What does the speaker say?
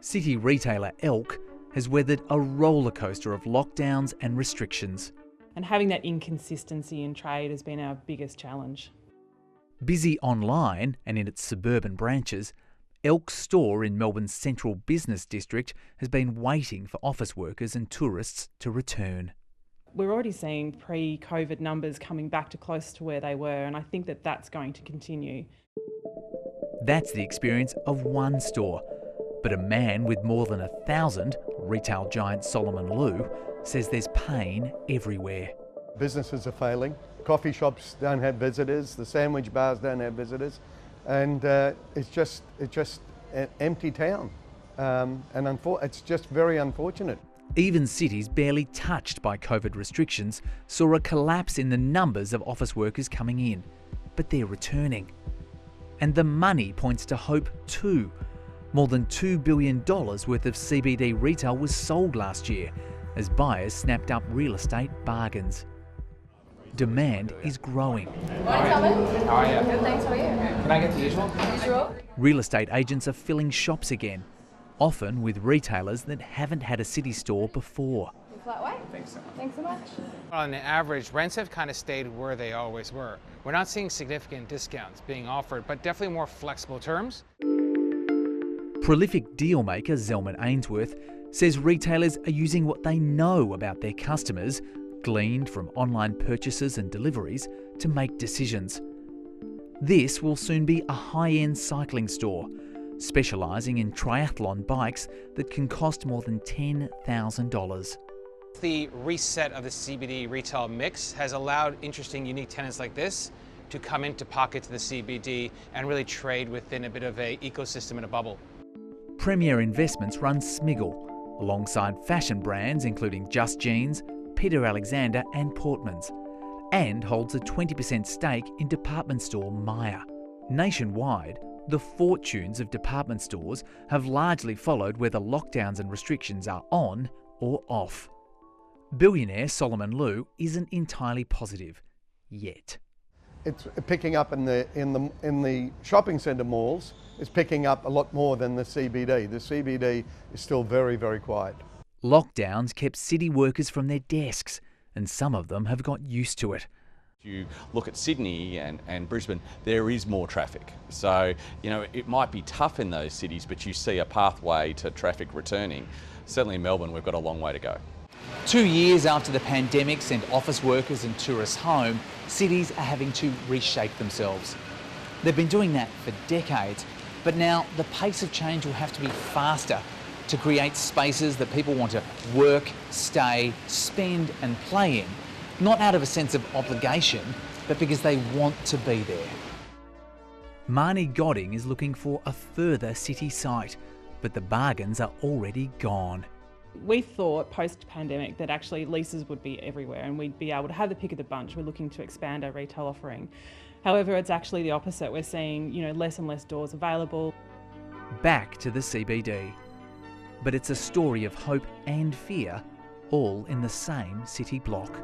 City retailer Elk has weathered a roller coaster of lockdowns and restrictions. And having that inconsistency in trade has been our biggest challenge. Busy online and in its suburban branches, Elk's store in Melbourne's central business district has been waiting for office workers and tourists to return. We're already seeing pre-COVID numbers coming back to close to where they were, and I think that that's going to continue. That's the experience of one store. But a man with more than 1,000, retail giant Solomon Lew, says there's pain everywhere. Businesses are failing. Coffee shops don't have visitors. The sandwich bars don't have visitors. And it's just an empty town. And it's just very unfortunate. Even cities barely touched by COVID restrictions saw a collapse in the numbers of office workers coming in. But they're returning. And the money points to hope too. More than $2 billion worth of CBD retail was sold last year as buyers snapped up real estate bargains. Demand is growing. Morning, Calvin. How are you? Good, thanks. How are you? Can I get the usual? Usual. Real estate agents are filling shops again, often with retailers that haven't had a city store before. Flat white? Thanks so much. Thanks so much. On average, rents have kind of stayed where they always were. We're not seeing significant discounts being offered, but definitely more flexible terms. Prolific deal maker Zelman Ainsworth says retailers are using what they know about their customers, gleaned from online purchases and deliveries, to make decisions. This will soon be a high-end cycling store, specialising in triathlon bikes that can cost more than $10,000. The reset of the CBD retail mix has allowed interesting, unique tenants like this to come into pockets of the CBD and really trade within a bit of an ecosystem and a bubble. Premier Investments runs Smiggle, alongside fashion brands including Just Jeans, Peter Alexander and Portmans, and holds a 20% stake in department store Myer. Nationwide, the fortunes of department stores have largely followed whether lockdowns and restrictions are on or off. Billionaire Solomon Lew isn't entirely positive yet. It's picking up in the shopping centre malls. It's picking up a lot more than the CBD. The CBD is still very, very quiet. Lockdowns kept city workers from their desks, and some of them have got used to it. If you look at Sydney and Brisbane, there is more traffic. So, it might be tough in those cities, but you see a pathway to traffic returning. Certainly in Melbourne, we've got a long way to go. 2 years after the pandemic sent office workers and tourists home, cities are having to reshape themselves. They've been doing that for decades, but now the pace of change will have to be faster to create spaces that people want to work, stay, spend and play in, not out of a sense of obligation, but because they want to be there. Marnie Godding is looking for a further city site, but the bargains are already gone. We thought post-pandemic that actually leases would be everywhere and we'd be able to have the pick of the bunch. We're looking to expand our retail offering. However, it's actually the opposite. We're seeing, less and less doors available. Back to the CBD. But it's a story of hope and fear, all in the same city block.